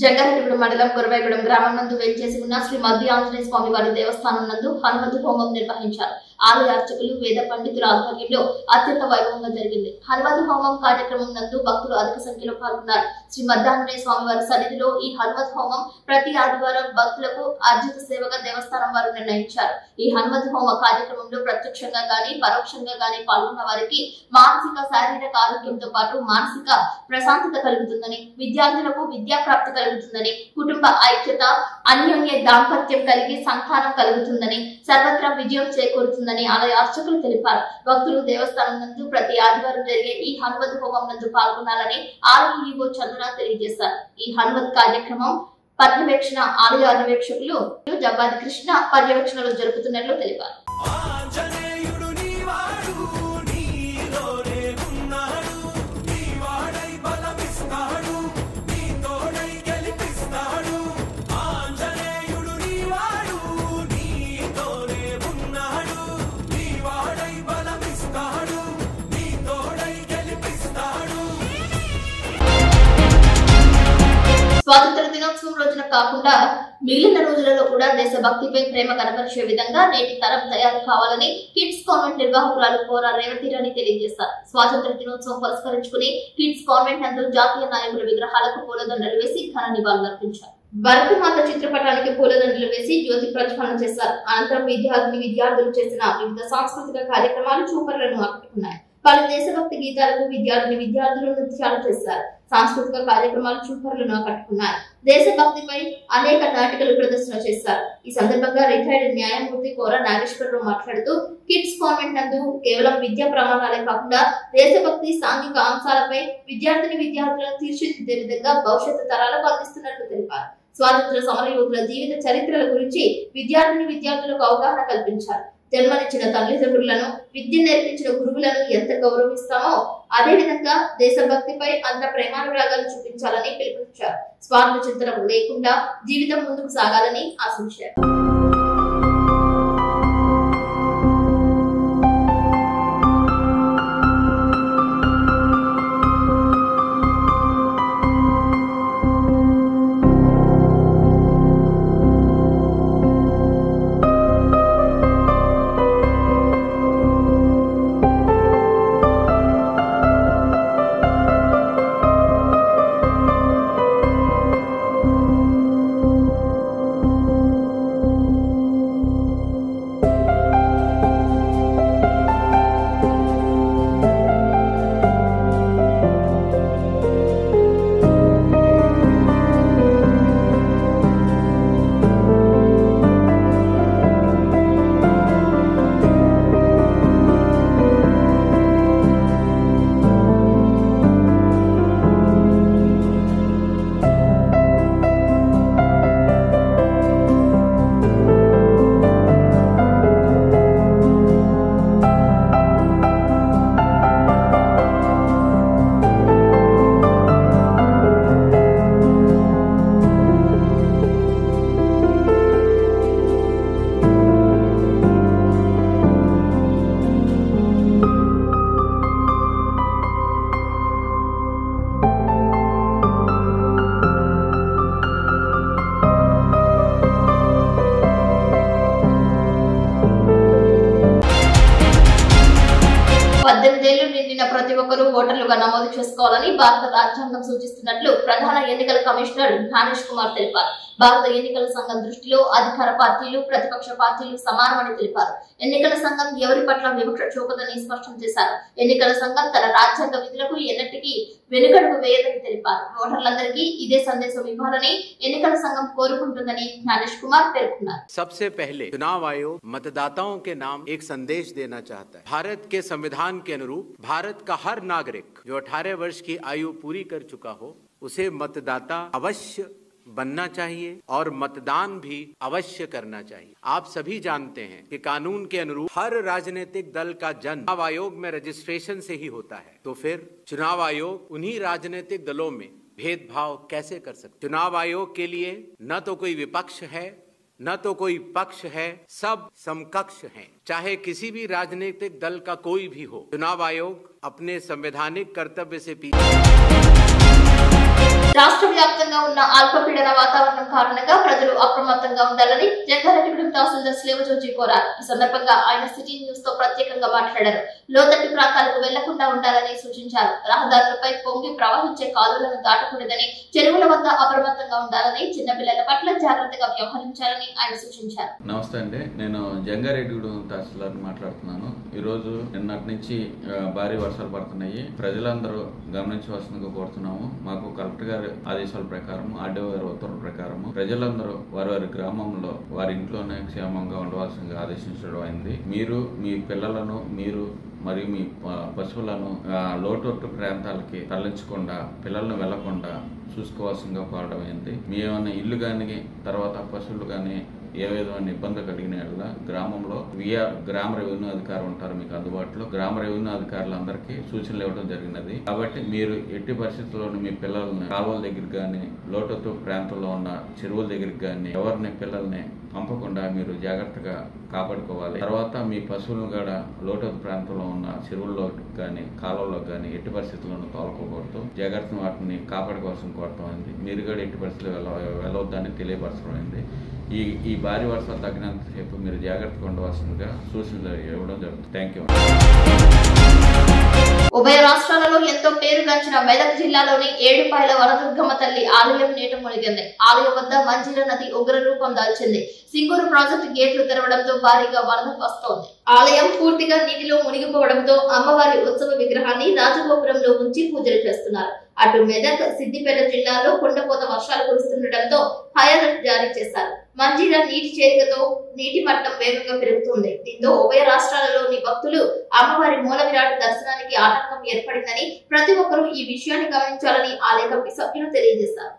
Jangareddygudem మండలం గురవైగూడెం గ్రామం నందు వేంచేసి ఉన్న శ్రీ మధ్య ఆంజనేయ స్వామి వారి దేవస్థానం నందు హనుమతి హోమం నిర్వహించారు. ఆలయ అర్చకులు వేద పండితుల ఆధ్వర్యంలో అత్యంత వైభవంగా జరిగింది. హనుమతి హోమం కార్యక్రమం నందు భక్తులు అధిక సంఖ్యలో పాల్గొన్నారు. శ్రీ మధ్య ఆంజనేయ స్వామి వారి సన్నిధిలో ఈ హనుమతి హోమం ప్రతి ఆదివారం భక్తులకు అర్జిత సేవగా దేవస్థానం వారు నిర్ణయించారు. ఈ హనుమతి హోమ కార్యక్రమంలో ప్రత్యక్షంగా గాని పరోక్షంగా గాని పాల్గొన్న వారికి మానసిక శారీరక ఆరోగ్యంతో పాటు మానసిక ప్రశాంతత కలుగుతుందని, విద్యార్థులకు విద్యా ప్రాప్తి కలుగుతుందని, కుటుంబ ఐక్యత అన్యోన్య దాంపత్యం కలిగి సంతానం కలుగుతుందని, సర్వత్రా విజయం చేకూరుతుందని ఆలయ అర్చకులు తెలిపారు. భక్తులు దేవస్థానం నందు ప్రతి ఆదివారం జరిగే ఈ హనుమతి హోమం నందు పాల్గొనాలని ఆలయ ఈవో చంద్ర తెలియజేశారు. ఈ హనుమత్ కార్యక్రమం పర్యవేక్షణ ఆలయ అన్వేషకులు జబ్బాది కృష్ణ పర్యవేక్షణలో జరుపుతున్నట్లు తెలిపారు. స్వాతంత్ర దినోత్సవం రోజున కాకుండా మిగిలిన రోజులలో కూడా దేశభక్తిపై ప్రేమ కనపరిచే విధంగా నేటి తరం తయారు కావాలని కిడ్స్ కాన్వెంట్ నిర్వాహకురాలు కోరా రేవతిరాణి తెలియజేశారు. స్వాతంత్ర దినోత్సవం పురస్కరించుకుని కిడ్స్ కాన్వెంట్ నందు జాతీయ నాయకుల విగ్రహాలకు పూలదండలు వేసి ఘన నివాళులర్పించారు. భరతమాత చిత్రపటానికి పూలదండలు వేసి జ్యోతి ప్రజ్వలన చేశారు. అనంతరం విద్యార్థులు చేసిన వివిధ సాంస్కృతిక కార్యక్రమాలు చూపరులను ఆకట్టుకున్నాయి. పలు దేశభక్తి గీతాలకు విద్యార్థులు నృత్యాలు చేశారు. సాంస్కృతిక కార్యక్రమాలు చూపరులను ఆకట్టుకున్నారు. దేశభక్తిపై అనేక నాటికలు ప్రదర్శన చేశారు. ఈ సందర్భంగా రిటైర్డ్ న్యాయమూర్తి కోర నాగేశ్వరరావు మాట్లాడుతూ కిడ్స్ కాన్వెంట్ నందు కేవలం విద్యా ప్రమాణాలే కాకుండా దేశభక్తి సాంఘిక అంశాలపై విద్యార్థులను తీర్చిదిద్దే విధంగా భవిష్యత్తు తరాలకు అందిస్తున్నట్లు తెలిపారు. స్వాతంత్ర సమర యోధుల జీవిత చరిత్రల గురించి విద్యార్థులకు అవగాహన కల్పించారు. జన్మనిచ్చిన తల్లిదండ్రులను, విద్య నేర్పించిన గురువులను ఎంత గౌరవిస్తామో అదే విధంగా దేశభక్తిపై అంత ప్రేమానురాగాలు చూపించాలని పిలుపునిచ్చారు. స్వార్థ చింతన లేకుండా జీవితం ముందుకు సాగాలని ఆశించారు. ఒక్కరూ ఓటర్లుగా నమోదు చేసుకోవాలని భారత రాజ్యాంగం సూచిస్తున్నట్లు ప్రధాన ఎన్నికల కమిషనర్ జ్ఞానేష్ కుమార్ తెలిపారు. భారత ఎన్నికల సంఘం దృష్టిలో అధికార పార్టీలు ప్రతిపక్ష పార్టీలు సమానమని తెలిపారు. ఎన్నికల సంఘం ఎవరి పట్ల వివక్ష చూపదని స్పష్టం చేశారు. ఎన్నికల సంఘం తన రాజ్యాంగ విధులకు ఎన్నటికీ వెనుకడుగు వేయదని తెలిపారు. ఓటర్లందరికీ ఇదే సందేశం ఇవ్వాలని ఎన్నికల సంఘం కోరుకుంటుందని జ్ఞానేష్ కుమార్ పేర్కొన్నారు. सबसे पहले चुनाव आयोग मतदाताओं के नाम एक संदेश देना चाहता है। भारत के संविधान के अनुरूप भारत का हर नागरिक जो 18 वर्ष की आयु पूरी कर चुका हो उसे मतदाता अवश्य बनना चाहिए और मतदान भी अवश्य करना चाहिए। आप सभी जानते हैं कि कानून के अनुरूप हर राजनीतिक दल का जन्म चुनाव आयोग में रजिस्ट्रेशन से ही होता है, तो फिर चुनाव आयोग उन्हीं राजनीतिक दलों में भेदभाव कैसे कर सकते? चुनाव आयोग के लिए न तो कोई विपक्ष है न तो कोई पक्ष है, सब समकक्ष हैं। चाहे किसी भी राजनीतिक दल का कोई भी हो, चुनाव आयोग अपने संवैधानिक कर्तव्य से पीछे। రాష్ట్ర వ్యాప్తంగా ఉన్న అల్పపీడన వాతావరణం కారణంగా ప్రజలు అప్రమత్తంగా ఉండాలని జంగారెడ్డిగూడెం తహసీల్దార్ శివజోజి కోరారు. ఈ సందర్భంగా ఆయన సిటీ న్యూస్ తో ప్రత్యేకంగా మాట్లాడారు. లోతట్టు ప్రాంతాలకు వెళ్లకుండా ఉండాలని సూచించారు. రహదారులపై పొంగి ప్రవహించే కాలువలను దాటకూడదని, చెరువుల వద్ద అప్రమత్తంగా ఉండాలని, చిన్నపిల్లల పట్ల జాగ్రత్తగా వ్యవహరించాలని ఆయన సూచించారు. నమస్తే అండి, నేను జంగారెడ్డిగూడెం తహసీల్దార్ మాట్లాడుతున్నాను. ఈ రోజు నిన్నటి నుంచి భారీ వర్షాలు పడుతున్నాయి. ప్రజలందరూ గమనించవలసిందిగా కోరుతున్నాము. మాకు కలెక్టర్ గారి ఆదేశాల ప్రకారం, ఆర్డీఓ గారి ఉత్తర్వుల ప్రకారం ప్రజలందరూ వారి గ్రామంలో వారి ఇంట్లోనే క్షేమంగా ఉండవలసిందిగా ఆదేశించడం అయింది. మీరు మీ పిల్లలను మరియు మీ పశువులను లోతట్టు ప్రాంతాలకి తరలించకుండా, పిల్లలను వెళ్లకుండా చూసుకోవాల్సిందిగా కోరడం అయింది. మీ ఏమైనా ఇల్లు కానీ తర్వాత పశువులు కానీ ఏ విధమైన ఇబ్బంది కలిగిన గ్రామంలో గ్రామ రెవెన్యూ అధికారులు ఉంటారు మీకు అందుబాటులో. గ్రామ రెవెన్యూ అధికారులందరికీ సూచనలు ఇవ్వడం జరిగినది. కాబట్టి మీరు ఎట్టి పరిస్థితుల్లోనూ మీ పిల్లల్ని కాలువల దగ్గరికి కానీ, లోతట్టు ప్రాంతంలో ఉన్న చెరువుల దగ్గరికి కానీ ఎవరిని పిల్లల్ని పంపకుండా మీరు జాగ్రత్తగా కాపాడుకోవాలి. తర్వాత మీ పశువులను కూడా లోతట్టు ప్రాంతంలో ఉన్న చెరువుల్లో కానీ కాలువల్లో కానీ ఎట్టి పరిస్థితుల్లోనూ తోలుకోకూడదు. జాగ్రత్తను వాటిని కాపాడుకోవాల్సిన కోరటమైంది. మీరు కూడా ఎట్టి పరిస్థితుల్లో వెళ్ళవద్దని తెలియపరచడమైంది. ఈ భారీ వర్షాలు తగ్గినంతసేపు మీరు జాగ్రత్తగా ఉండవలసిందిగా సూచనలు ఇవ్వడం జరుగుతుంది. Thank you. ఉభయ రాష్ట్రాలలో ఎంతో పేరుగాంచిన మెదక్ జిల్లాలోని ఏడుపాయల వనదుర్గమ్మ తల్లి ఆలయం నీట మునిగింది. ఆలయం వద్ద మంజీర నది ఉగ్ర రూపం దాల్చింది. సింగూరు ప్రాజెక్టు గేట్లు తెరవడంతో భారీగా వరద వస్తోంది. ఆలయం పూర్తిగా నీటిలో మునిగిపోవడంతో అమ్మవారి ఉత్సవ విగ్రహాన్ని రాజగోపురంలో ఉంచి పూజలు చేస్తున్నారు. అటు మెదక్, సిద్దిపేట జిల్లాలో కుండపోత వర్షాలు కురుస్తుండటంతో హై అలర్ట్ జారీ చేశారు. మంజీర నీటి చేరికతో నీటి మట్టం వేగంగా పెరుగుతుంది. దీంతో ఉభయ రాష్ట్రాలలోని భక్తులు అమ్మవారి మూల విరాట్ దర్శనానికి ఆటంకం ఏర్పడిందని, ప్రతి ఒక్కరూ ఈ విషయాన్ని గమనించాలని ఆలయ కమిటీ సభ్యులు తెలియజేశారు.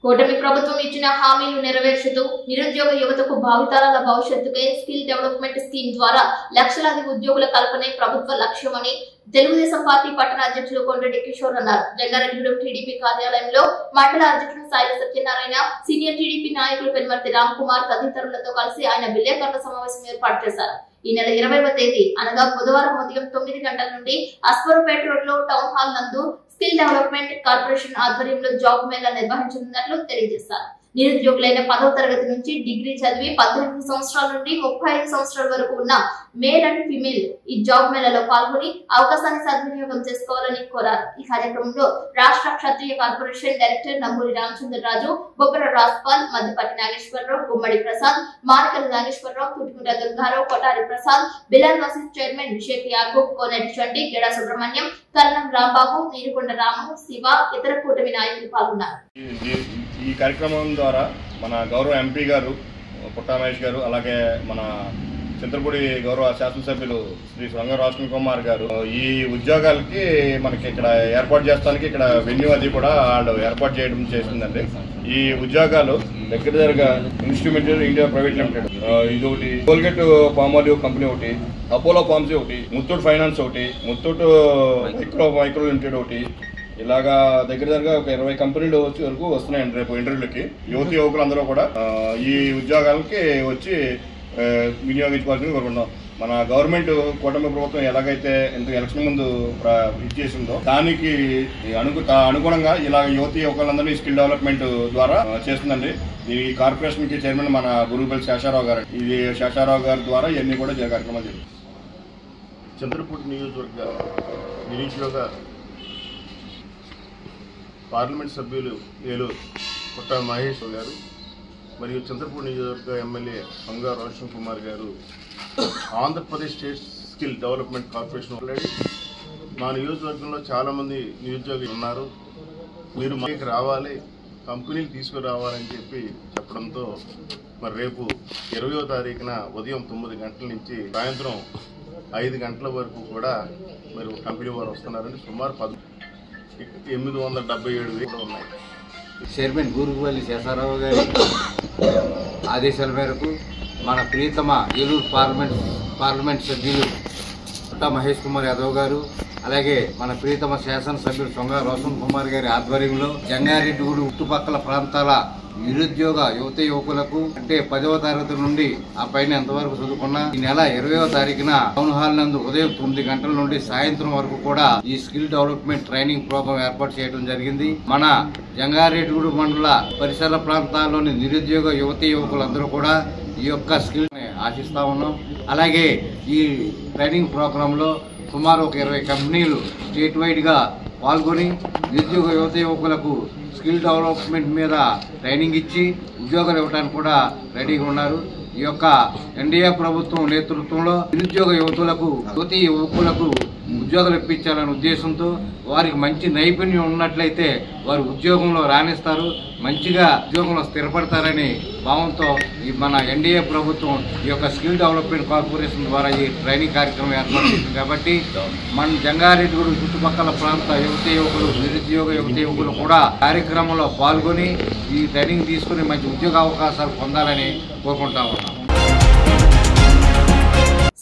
కూటమి ప్రభుత్వం ఇచ్చిన హామీలు నెరవేర్చుతూ నిరుద్యోగ యువతకు భావితరాల భవిష్యత్తుకై స్కిల్ డెవలప్మెంట్ స్కీమ్ ద్వారా లక్షలాది ఉద్యోగుల కల్పనే ప్రభుత్వ లక్ష్యమని తెలుగుదేశం పార్టీ పట్టణ అధ్యక్షులు కొండ్రెడ్డి కిషోర్ అన్నారు. జంగారెడ్డిగూడెం టీడీపీ కార్యాలయంలో మండల అధ్యక్షుడు సాయి సత్యనారాయణ, సీనియర్ టీడీపీ నాయకులు పెనుమర్తి రామ్ కుమార్ తదితరులతో కలిసి ఆయన విలేకరుల సమావేశం ఏర్పాటు చేశారు. ఈ నెల 20వ తేదీ అనగా బుధవారం ఉదయం 9 గంటల నుండి అస్వరపేట రోడ్ లో టౌన్ హాల్ నందు స్కిల్ డెవలప్మెంట్ కార్పొరేషన్ ఆధ్వర్యంలో జాబ్ మేళా నిర్వహించనున్నట్లు తెలియజేశారు. నిరుద్యోగులైన 10వ తరగతి నుంచి డిగ్రీ చదివి 18 సంవత్సరాల నుండి 35 సంవత్సరాల వరకు ఉన్న మేల్ అండ్ ఫిమేల్ ఈ జాబ్ మేళాలో పాల్గొని అవకాశాన్ని సద్వినియోగం చేసుకోవాలని కోరారు. ఈ కార్యక్రమంలో రాష్ట్ర క్షత్రియ కార్పొరేషన్ డైరెక్టర్ నంబూరి రామచంద్రరాజు, బొబ్బర రాజ్పాల్, మద్దిపట్టి నాగేశ్వరరావు, గుమ్మడి ప్రసాద్, మానకల నాగేశ్వరరావు, తుటికుంట దుర్గారావు, కొటారి ప్రసాద్, బిలాల్ మసీద్ చైర్మన్ షేక్ యాకూబ్, కోనేటి చంటి, గెడా సుబ్రహ్మణ్యం, కల్లం రాంబాబు, నీరుకొండ రాము, శివ, ఇతర కూటమి నాయకులు పాల్గొన్నారు. ఈ కార్యక్రమం ద్వారా మన గౌరవ ఎంపీ గారు పుట్టా మహేష్ గారు, అలాగే మన చింతలపూడి గౌరవ శాసనసభ్యులు శ్రీ సొంగ రాష్ట్ర కుమార్ గారు ఈ ఉద్యోగాలకి మనకి ఇక్కడ ఏర్పాటు చేస్తానికి ఇక్కడ వెన్యూ అది కూడా వాళ్ళు ఏర్పాటు చేయడం చేస్తుందండి. ఈ ఉద్యోగాలు దగ్గరగా ఇన్స్ట్రుమెంట్ ఇండియా ప్రైవేట్ లిమిటెడ్, ఇది ఒకటి, కోల్గేట్ పామ్ ఆయిల్ కంపెనీ ఒకటి, అపోలో ఫార్మసీ ఒకటి, ముత్తూట్ ఫైనాన్స్ ఒకటి, ముత్తూట్ మైక్రో లిమిటెడ్ ఒకటి, ఇలాగా దగ్గరగా ఒక 20 కంపెనీలు వచ్చే వరకు వస్తున్నాయండి రేపు ఇంటర్వ్యూలకి. యువకులందరూ కూడా ఈ ఉద్యోగాలకి వచ్చి వినియోగించుకోవాల్సింది కోరుకుంటున్నాం. మన గవర్నమెంట్ కూటమి ప్రభుత్వం ఎలాగైతే ఇంత ఎలక్షన్ ముందు ఇచ్చేసిందో దానికి అనుగుణంగా ఇలా యువతి యువకులందరినీ స్కిల్ డెవలప్మెంట్ ద్వారా చేస్తుందండి. ఈ కార్పొరేషన్ కి చైర్మన్ మన గురుగుపల్లి శేషారావు గారు. ఇది శేషారావు గారి ద్వారా ఇవన్నీ కూడా కార్యక్రమాలు జరుగుతాయి. చంద్రపూడి నియోజకవర్గ నిరుద్యోగ పార్లమెంట్ సభ్యులు ఏలూరు పుట్ట మహేష్ గారు మరియు చంద్రపూడి నియోజకవర్గ ఎమ్మెల్యే వంగా రోషన్ కుమార్ గారు Andhra Pradesh state skill development corporation already మా నియోజకవర్గంలో చాలామంది నిరుద్యోగులు ఉన్నారు, మీరు మాకు రావాలి, కంపెనీలు తీసుకురావాలని చెప్పడంతో మరి రేపు 20వ తారీఖున ఉదయం 9 గంటల నుంచి సాయంత్రం 5 గంటల వరకు కూడా మరి కంపెనీ వారు వస్తున్నారని సుమారు 877 ఉన్నాయి. చైర్మన్ గురుగుపల్లి శేషారావు గారి ఆదేశాల మేరకు మన ప్రియతమ ఏలూరు పార్లమెంట్ సభ్యులు పుట్ట మహేష్ కుమార్ యాదవ్ గారు, అలాగే మన ప్రియతమ శాసనసభ్యులు సొంగ రోషన్ కుమార్ గారి ఆధ్వర్యంలో జంగారెడ్డిగూడెం చుట్టుపక్కల ప్రాంతాల నిరుద్యోగ యువత యువకులకు అంటే 10వ తరగతి నుండి ఆ పైన ఎంతవరకు చదువుకున్నా ఈ నెల 20వ తారీఖున టౌన్ హాల్ నందు ఉదయం 9 గంటల నుండి సాయంత్రం వరకు కూడా ఈ స్కిల్ డెవలప్మెంట్ ట్రైనింగ్ ప్రోగ్రాం ఏర్పాటు చేయడం జరిగింది. మన జంగారెడ్డిగూడెం మండల పరిసర ప్రాంతాల్లోని నిరుద్యోగ యువత యువకులందరూ కూడా ఈ యొక్క స్కిల్ ఆశిస్తా ఉన్నాం. అలాగే ఈ ట్రైనింగ్ ప్రోగ్రామ్ లో సుమారు ఒక 20 కంపెనీలు స్టేట్ వైడ్ గా పాల్గొని నిరుద్యోగ యువత యువకులకు స్కిల్ డెవలప్మెంట్ మీద ట్రైనింగ్ ఇచ్చి ఉద్యోగాలు ఇవ్వడానికి కూడా రెడీగా ఉన్నారు. ఈ యొక్క ఎన్డీఏ ప్రభుత్వం నేతృత్వంలో నిరుద్యోగ యువతులకు యువతీ యువకులకు ఉద్యోగాలు ఇప్పించాలనే ఉద్దేశంతో వారికి మంచి నైపుణ్యం ఉన్నట్లయితే వారు ఉద్యోగంలో రాణిస్తారు, మంచిగా ఉద్యోగంలో స్థిరపడతారని భావంతో ఈ మన ఎన్డీఏ ప్రభుత్వం ఈ యొక్క స్కిల్ డెవలప్మెంట్ కార్పొరేషన్ ద్వారా ఈ ట్రైనింగ్ కార్యక్రమం ఏర్పాటు చేసింది. కాబట్టి మన జంగారెడ్డిగూడెం చుట్టుపక్కల ప్రాంత యువత యువకులు నిరుద్యోగ యువత యువకులు కూడా కార్యక్రమంలో పాల్గొని ఈ ట్రైనింగ్ తీసుకుని మంచి ఉద్యోగ అవకాశాలు పొందాలని కోరుకుంటా ఉన్నాం.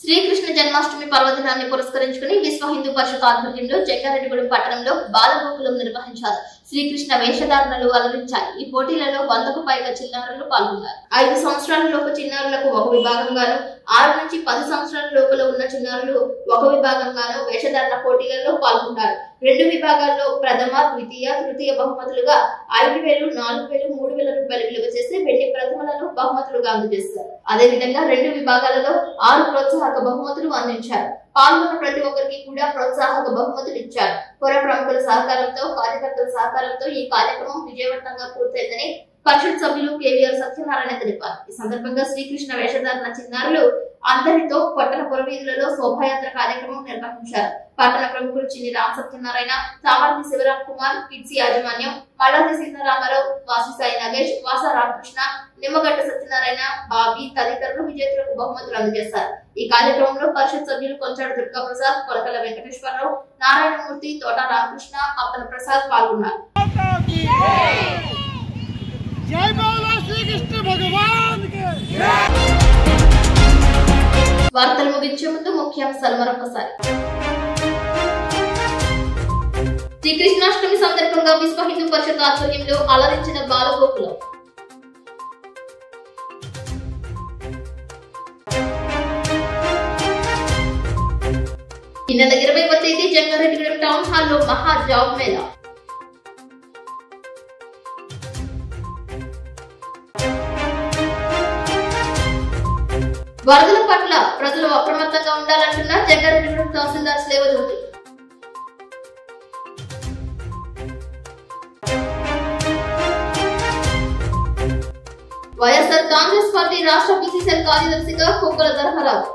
శ్రీకృష్ణ జన్మాష్టమి పర్వదినాన్ని పురస్కరించుకుని విశ్వ హిందూ పరిషత్ ఆధ్వర్యంలో జంగారెడ్డిగూడెం పట్టణంలో బాలగోకులం నిర్వహించారు. శ్రీకృష్ణ వేషధారణలు అలరించాయి. ఈ పోటీలలో 100కు పైగా చిన్నారులు పాల్గొన్నారు. 5 సంవత్సరాల లోపు చిన్నారులకు ఒక విభాగంగాను, 6 నుంచి 10 సంవత్సరాల లోపల ఉన్న చిన్నారులు ఒక విభాగంగాను వేషధారణ పోటీలలో పాల్గొన్నారు. 2 విభాగాల్లో ప్రథమ, ద్వితీయ, తృతీయ బహుమతులుగా 5,000, 4,000, 3,000 రూపాయలు విలువ చేసి వెండి ప్రతిమలను బహుమతులుగా అందజేస్తారు. అదేవిధంగా 2 విభాగాలలో 6 ప్రోత్సాహక బహుమతులు అందించారు. పాల్గొన్న ప్రతి ఒక్కరికి కూడా ప్రోత్సాహక బహుమతులు ఇచ్చారు. పుర ప్రముఖుల సహకారంతో, కార్యకర్తల సహకారంతో ఈ కార్యక్రమం విజయవంతంగా పూర్తయిందని పరిషత్ సభ్యులు కేవీఆర్ సత్యనారాయణ తెలిపారు. ఈ సందర్భంగా శ్రీకృష్ణ వేషధారణ చిన్నారులు అందరితో పట్టణ పురవీధులలో శోభాయాత్ర కార్యక్రమం నిర్వహించారు. పట్టణ ప్రముఖులు చిన్ని రామ్ సత్యనారాయణ, సామర్థి శివరాం కుమార్, కిడ్స్ యాజమాన్యం, మల్లాది సీతారామారావు, వాసి సాయి నగేష్, వాస రామకృష్ణ, నిమ్మగడ్డ సత్యనారాయణ, బాబీ తదితరులు విజేతలకు బహుమతులు అందజేశారు. ఈ కార్యక్రమంలో పరిషత్ సభ్యులు కొంచాడు దుర్గాప్రసాద్, కొలకల వెంకటేశ్వరరావు, నారాయణమూర్తి, తోట రామకృష్ణ, అప్పన ప్రసాద్ పాల్గొన్నారు. వార్తలు ముగించే ముందు ముఖ్యాంశాలు మరొకసారి. శ్రీకృష్ణాష్టమి సందర్భంగా విశ్వ హిందూ పరిషత్ ఆధ్వర్యంలో అలరించిన బాలగోకులం. ఈ నెల 20వ తేదీ జంగారెడ్డిగూడెం టౌన్ హాల్లో మహా జాబ్ మేళా. వరదల పట్ల ప్రజలు అప్రమత్తంగా ఉండాలంటున్న జంగారెడ్డిగూడెం తహసీల్దార్ సేవజ్యోతి. వైఎస్ఆర్ కాంగ్రెస్ పార్టీ రాష్ట్ర బీసీసీఎల్ కార్యదర్శిగా కొక్కల ధర్మరావు.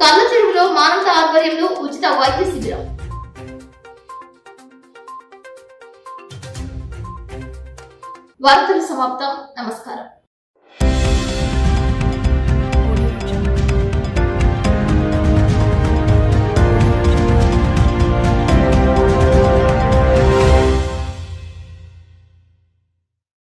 కళ్ళ చెరువులో మానవ ఆధ్వర్యంలో ఉచిత వైద్య శిబిరం. వార్తలు సమాప్తం. నమస్కారం.